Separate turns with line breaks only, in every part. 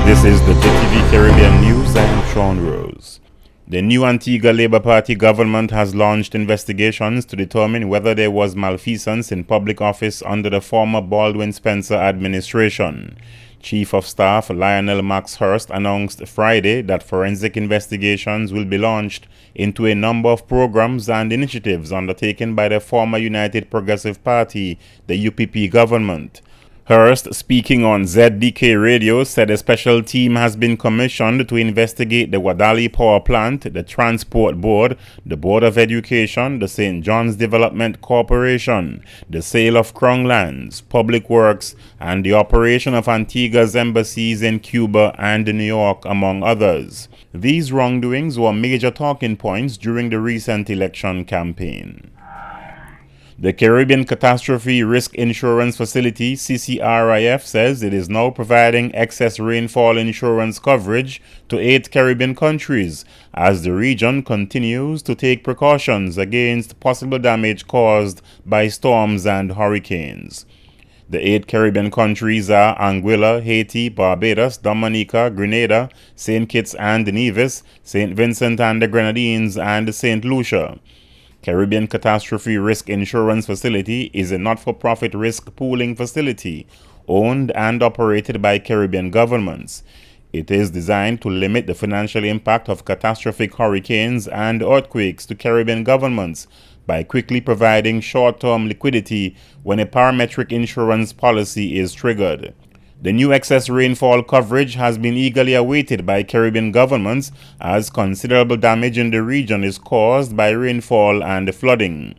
This is the JTV Caribbean News. I am Sean Rose. The new Antigua Labour Party government has launched investigations to determine whether there was malfeasance in public office under the former Baldwin Spencer administration. Chief of Staff Lionel Max Hurst announced Friday that forensic investigations will be launched into a number of programs and initiatives undertaken by the former United Progressive Party, the UPP government. Hurst, speaking on ZDK Radio, said a special team has been commissioned to investigate the Wadali Power Plant, the Transport Board, the Board of Education, the St. John's Development Corporation, the sale of Crown lands, Public Works, and the operation of Antigua's embassies in Cuba and New York, among others. These wrongdoings were major talking points during the recent election campaign. The Caribbean Catastrophe Risk Insurance Facility, CCRIF, says it is now providing excess rainfall insurance coverage to 8 Caribbean countries as the region continues to take precautions against possible damage caused by storms and hurricanes. The 8 Caribbean countries are Anguilla, Haiti, Barbados, Dominica, Grenada, St. Kitts and Nevis, St. Vincent and the Grenadines, and St. Lucia. Caribbean Catastrophe Risk Insurance Facility is a not-for-profit risk pooling facility owned and operated by Caribbean governments. It is designed to limit the financial impact of catastrophic hurricanes and earthquakes to Caribbean governments by quickly providing short-term liquidity when a parametric insurance policy is triggered. The new excess rainfall coverage has been eagerly awaited by Caribbean governments as considerable damage in the region is caused by rainfall and flooding.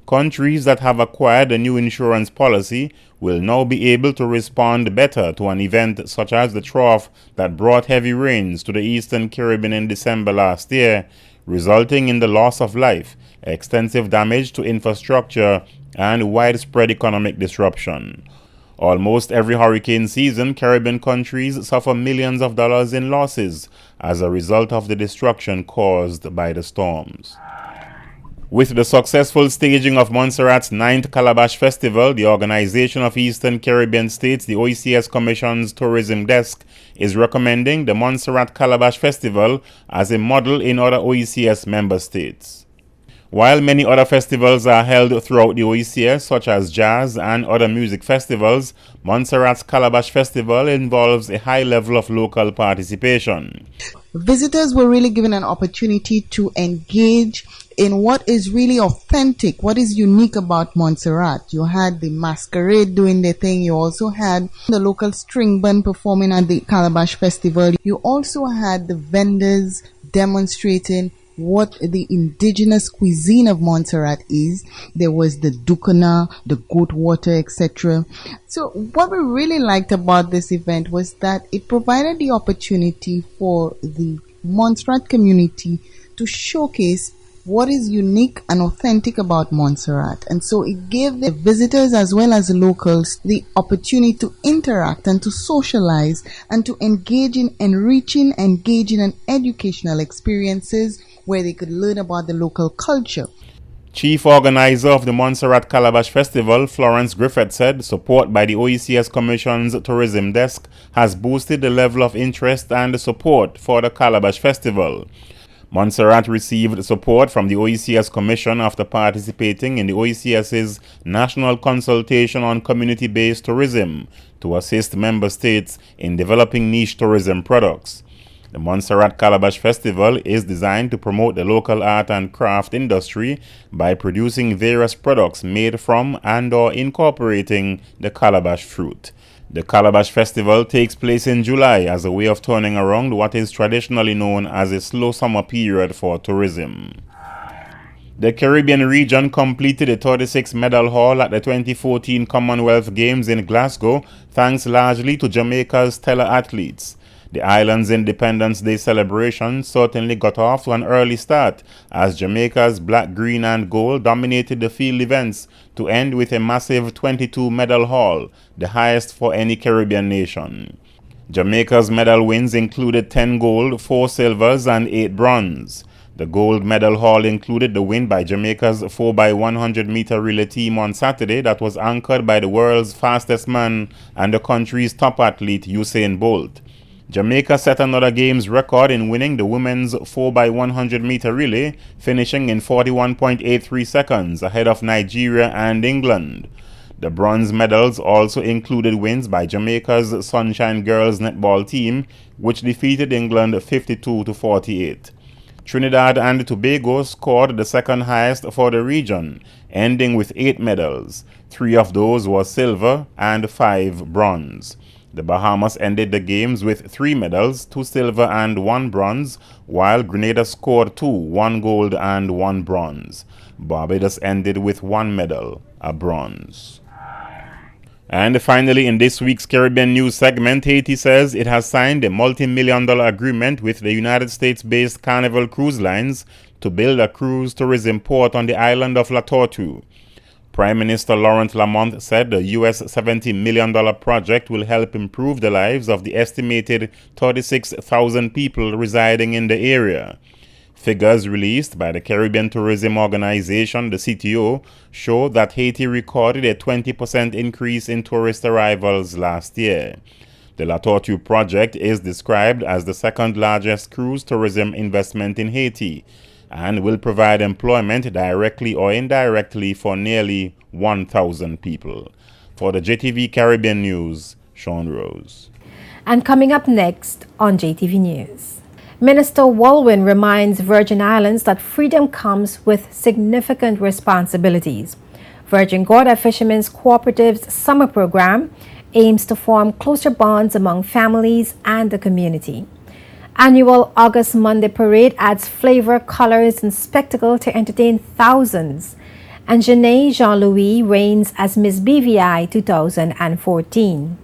Countries that have acquired a new insurance policy will now be able to respond better to an event such as the trough that brought heavy rains to the Eastern Caribbean in December last year, resulting in the loss of life, extensive damage to infrastructure, and widespread economic disruption. Almost every hurricane season, Caribbean countries suffer millions of dollars in losses as a result of the destruction caused by the storms. With the successful staging of Montserrat's 9th Calabash Festival, the Organization of Eastern Caribbean States, the OECS Commission's Tourism Desk, is recommending the Montserrat Calabash Festival as a model in other OECS member states. While many other festivals are held throughout the OECS, such as jazz and other music festivals, Montserrat's Calabash Festival involves a high level of local participation.
Visitors were really given an opportunity to engage in what is really authentic, what is unique about Montserrat. You had the masquerade doing their thing. You also had the local string band performing at the Calabash Festival. You also had the vendors demonstrating what the indigenous cuisine of Montserrat is. There was the dukana, the goat water, etc. So what we really liked about this event was that it provided the opportunity for the Montserrat community to showcase what is unique and authentic about Montserrat. And so it gave the visitors as well as the locals the opportunity to interact and to socialize and to engage in enriching, engaging and educational experiences where they could learn about the local culture.
Chief organizer of the Montserrat Calabash Festival, Florence Griffith, said support by the OECS Commission's Tourism Desk has boosted the level of interest and support for the Calabash Festival. Montserrat received support from the OECS Commission after participating in the OECS's National Consultation on Community-Based Tourism to assist member states in developing niche tourism products. The Montserrat Calabash Festival is designed to promote the local art and craft industry by producing various products made from and/or incorporating the calabash fruit. The Calabash Festival takes place in July as a way of turning around what is traditionally known as a slow summer period for tourism. The Caribbean region completed a 36 medal haul at the 2014 Commonwealth Games in Glasgow, thanks largely to Jamaica's stellar athletes. The island's Independence Day celebration certainly got off to an early start as Jamaica's black, green and gold dominated the field events to end with a massive 22 medal haul, the highest for any Caribbean nation. Jamaica's medal wins included 10 gold, 4 silvers and 8 bronze. The gold medal haul included the win by Jamaica's 4x100 meter relay team on Saturday that was anchored by the world's fastest man and the country's top athlete Usain Bolt. Jamaica set another games record in winning the women's 4x100 meter relay, finishing in 41.83 seconds ahead of Nigeria and England. The bronze medals also included wins by Jamaica's Sunshine Girls netball team, which defeated England 52-48. Trinidad and Tobago scored the second highest for the region, ending with 8 medals. 3 of those were silver and 5 bronze. The Bahamas ended the games with 3 medals, 2 silver and 1 bronze, while Grenada scored 2, 1 gold and 1 bronze. Barbados ended with 1 medal, a bronze. And finally, in this week's Caribbean News segment, Haiti says it has signed a multi-million-dollar agreement with the United States-based Carnival Cruise Lines to build a cruise tourism port on the island of La Tortue. Prime Minister Laurent Lamont said the U.S. $70 million project will help improve the lives of the estimated 36,000 people residing in the area. Figures released by the Caribbean Tourism Organization, the CTO, show that Haiti recorded a 20% increase in tourist arrivals last year. The La Tortue project is described as the second largest cruise tourism investment in Haiti and will provide employment directly or indirectly for nearly 1,000 people. For the JTV Caribbean News, Sean Rose.
And coming up next on JTV News. Minister Walwyn reminds Virgin Islands that freedom comes with significant responsibilities. Virgin Gorda Fishermen's Cooperative's summer program aims to form closer bonds among families and the community. Annual August Monday Parade adds flavor, colors, and spectacle to entertain thousands. And Janae Jean-Louis reigns as Miss BVI 2014.